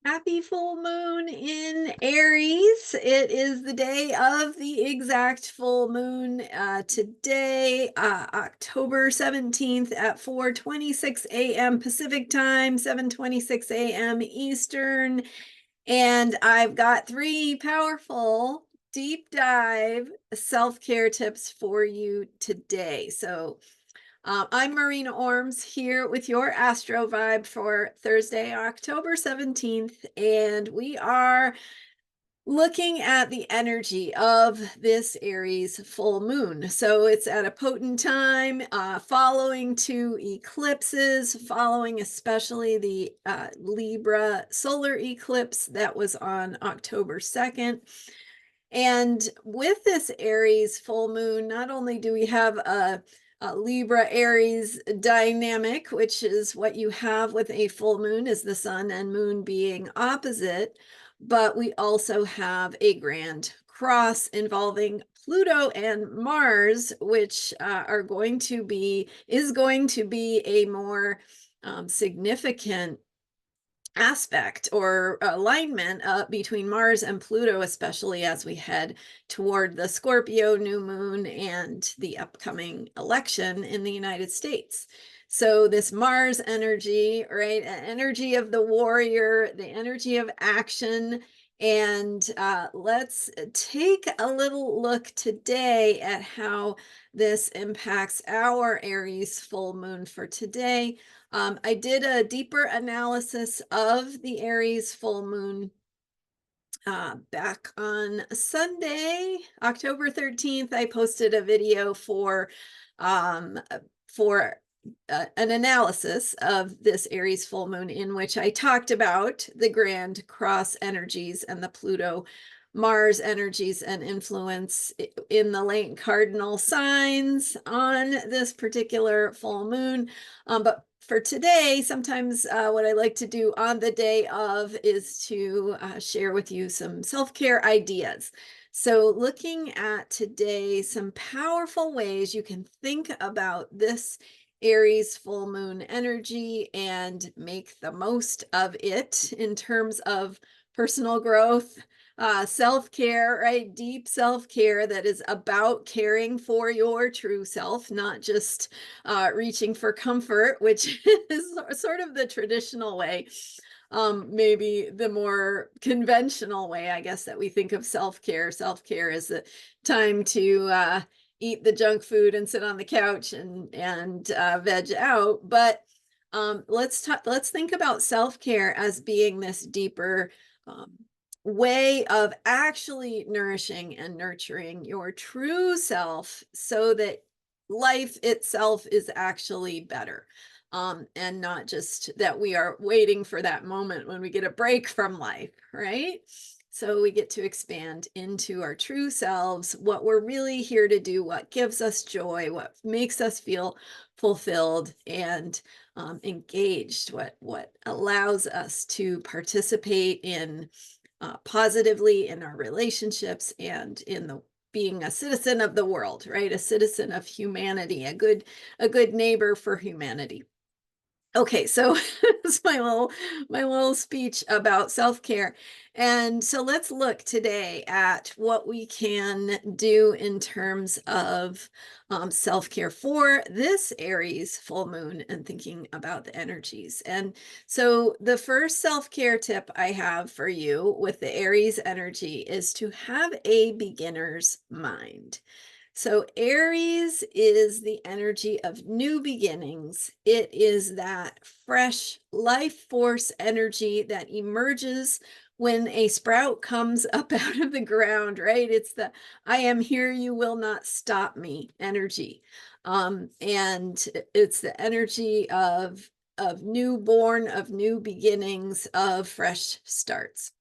Happy full moon in Aries. It is the day of the exact full moon today, October 17th at 4:26 a.m. Pacific time, 7:26 a.m. Eastern. And I've got three powerful deep dive self-care tips for you today. I'm Marina Orms here with your Astro Vibe for Thursday, October 17th, and we are looking at the energy of this Aries full moon. So it's at a potent time, following two eclipses, following especially the Libra Solar Eclipse that was on October 2nd. And with this Aries full moon, not only do we have a Libra Aries dynamic, which is what you have with a full moon, is the sun and moon being opposite, but we also have a grand cross involving Pluto and Mars, which is going to be a more significant aspect or alignment between Mars and Pluto, especially as we head toward the Scorpio new moon and the upcoming election in the United States. So this Mars energy, right? Energy of the warrior, the energy of action. And let's take a little look today at how this impacts our Aries full moon for today. I did a deeper analysis of the Aries full moon back on Sunday, October 13th. I posted a video um, for an analysis of this Aries full moon in which I talked about the grand cross energies and the Pluto Mars energies and influence in the late cardinal signs on this particular full moon. But for today, sometimes what I like to do on the day of is to share with you some self-care ideas. So looking at today, some powerful ways you can think about this Aries full moon energy and make the most of it in terms of personal growth, self-care, right? Deep self-care that is about caring for your true self, not just reaching for comfort, which is sort of the traditional way, maybe the more conventional way, I guess, that we think of self-care. Self-care is the time to eat the junk food and sit on the couch and veg out. But let's think about self-care as being this deeper way of actually nourishing and nurturing your true self so that life itself is actually better. And not just that we are waiting for that moment when we get a break from life, right? So we get to expand into our true selves, what we're really here to do, what gives us joy, what makes us feel fulfilled and engaged, what allows us to participate in positively in our relationships and in the being a citizen of the world, right? A citizen of humanity, a good neighbor for humanity. Okay, so it's my little speech about self-care. And so let's look today at what we can do in terms of self-care for this Aries full moon and thinking about the energies. And so the first self-care tip I have for you with the Aries energy is to have a beginner's mind. So Aries is the energy of new beginnings. It is that fresh life force energy that emerges when a sprout comes up out of the ground, right? It's the I am here, you will not stop me energy. And it's the energy of newborn, of new beginnings, of fresh starts.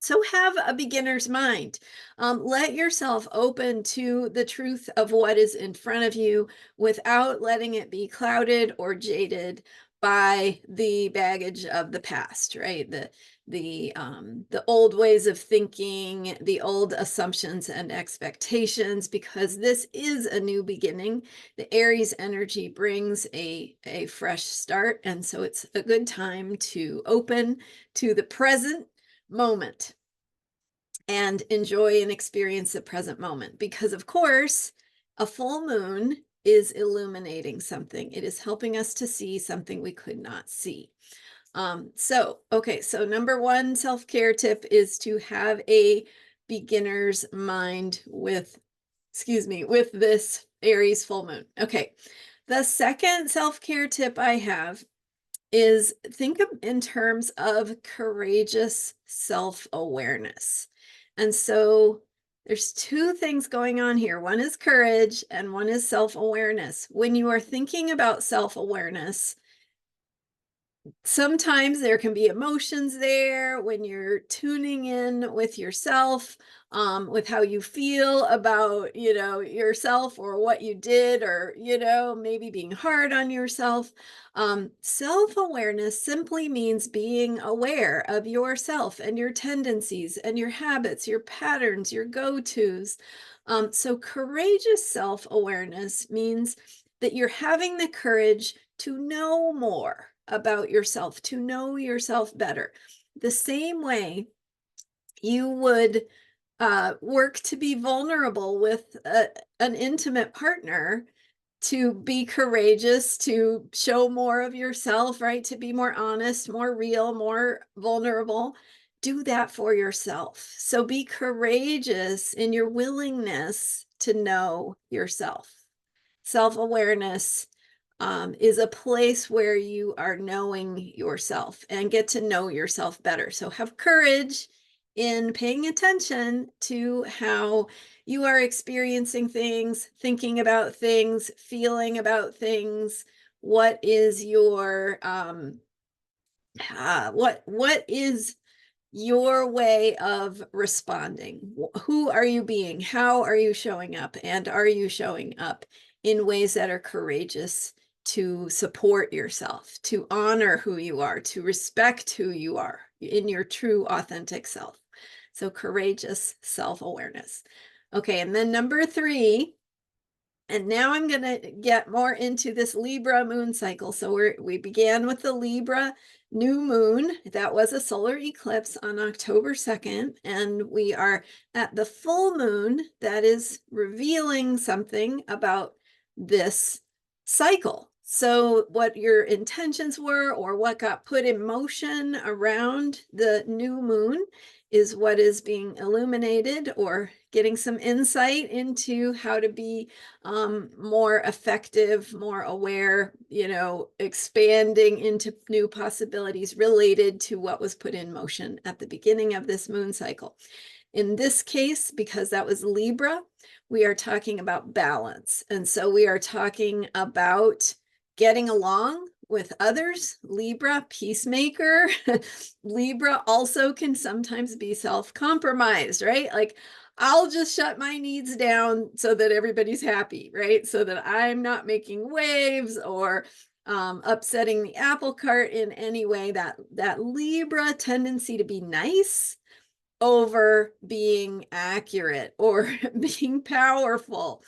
So have a beginner's mind. Let yourself open to the truth of what is in front of you without letting it be clouded or jaded by the baggage of the past, right? The old ways of thinking, the old assumptions and expectations, because this is a new beginning. The Aries energy brings a fresh start, and so it's a good time to open to the present moment and enjoy and experience the present moment, because of course a full moon is illuminating something. It is helping us to see something we could not see. So number one self-care tip is to have a beginner's mind with this Aries full moon. Okay, the second self-care tip I have is think in terms of courageous self-awareness. And so there's two things going on here. One is courage and one is self-awareness. When you are thinking about self-awareness, sometimes there can be emotions there when you're tuning in with yourself, with how you feel about, yourself or what you did, or, maybe being hard on yourself. Self-awareness simply means being aware of yourself and your tendencies and your habits, your patterns, your go-tos. So courageous self-awareness means that you're having the courage to know more about yourself, to know yourself better. The same way you would work to be vulnerable with an intimate partner, to be courageous, to show more of yourself, right? To be more honest, more real, more vulnerable. Do that for yourself. So be courageous in your willingness to know yourself. Self-awareness is a place where you are knowing yourself and get to know yourself better. So have courage in paying attention to how you are experiencing things, thinking about things, feeling about things. What is your what is your way of responding? Who are you being? How are you showing up? And are you showing up in ways that are courageous to support yourself, to honor who you are, to respect who you are in your true, authentic self? So courageous self-awareness. Okay, and then number three, and now I'm going to get more into this Libra moon cycle. So we began with the Libra new moon. That was a solar eclipse on October 2nd. And we are at the full moon that is revealing something about this cycle. So what your intentions were, or what got put in motion around the new moon, is what is being illuminated, or getting some insight into how to be more effective, more aware, expanding into new possibilities related to what was put in motion at the beginning of this moon cycle. In this case, because that was Libra, we are talking about balance. And so we are talking about getting along with others. Libra, peacemaker. Libra also can sometimes be self-compromised, right? Like, I'll just shut my needs down so that everybody's happy, right? So that I'm not making waves or upsetting the apple cart in any way. That Libra tendency to be nice over being accurate, or being powerful,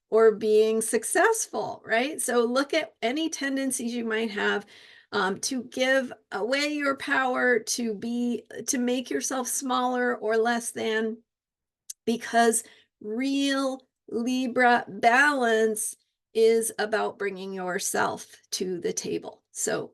or being successful, right? So look at any tendencies you might have to give away your power, to make yourself smaller or less than, because real Libra balance is about bringing yourself to the table. So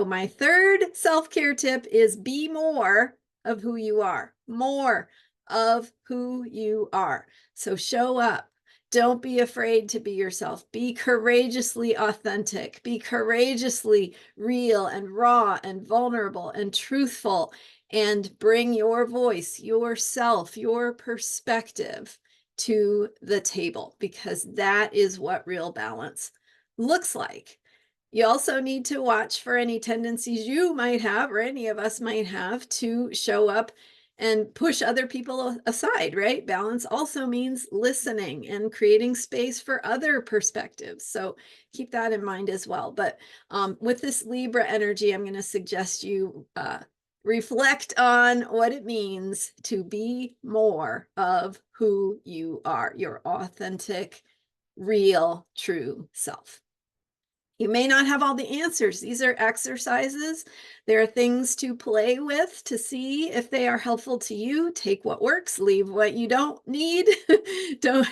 my third self-care tip is be more of who you are, more of who you are. So show up. Don't be afraid to be yourself. Be courageously authentic. Be courageously real and raw and vulnerable and truthful, and bring your voice, yourself, your perspective to the table, because that is what real balance looks like. You also need to watch for any tendencies you might have, or any of us might have, to show up and push other people aside, right? Balance also means listening and creating space for other perspectives. So keep that in mind as well. But with this Libra energy, I'm going to suggest you reflect on what it means to be more of who you are, your authentic, real, true self. You may not have all the answers. These are exercises. There are things to play with to see if they are helpful to you. Take what works, leave what you don't need. Don't.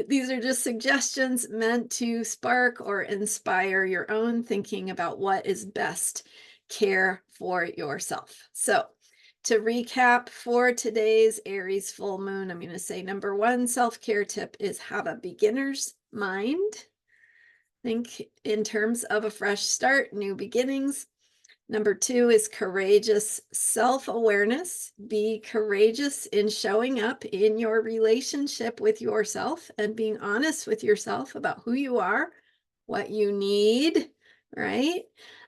These are just suggestions meant to spark or inspire your own thinking about what is best care for yourself. So, to recap for today's Aries full moon, I'm going to say number one self-care tip is have a beginner's mind. Think in terms of a fresh start, new beginnings. Number two is courageous self-awareness. Be courageous in showing up in your relationship with yourself and being honest with yourself about who you are, what you need, right?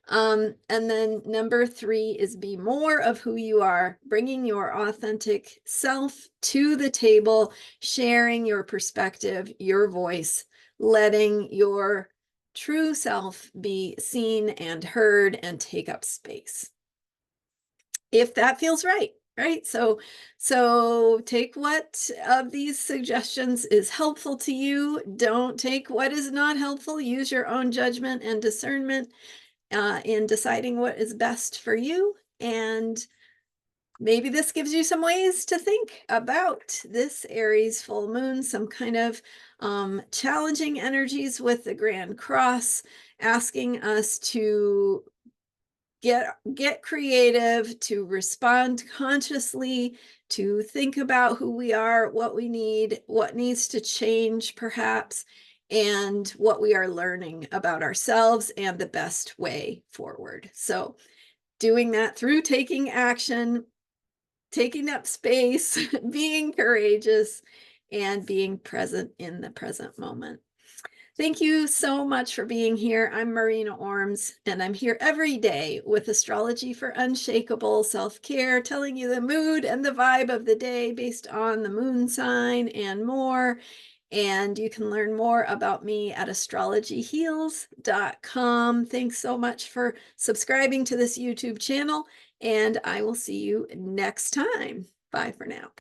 And then number three is be more of who you are, bringing your authentic self to the table, sharing your perspective, your voice, letting your true self be seen and heard and take up space. If that feels right, right? So take what of these suggestions is helpful to you. Don't take what is not helpful. Use your own judgment and discernment in deciding what is best for you. And maybe this gives you some ways to think about this Aries full moon, some kind of challenging energies with the Grand Cross, asking us to get creative, to respond consciously, to think about who we are, what we need, what needs to change perhaps, and what we are learning about ourselves and the best way forward. So doing that through taking action, taking up space, being courageous, and being present in the present moment. Thank you so much for being here. I'm Marina Orms, and I'm here every day with Astrology for Unshakable Self-Care, telling you the mood and the vibe of the day based on the moon sign and more. And you can learn more about me at astrologyheals.com. Thanks so much for subscribing to this YouTube channel, and I will see you next time. Bye for now.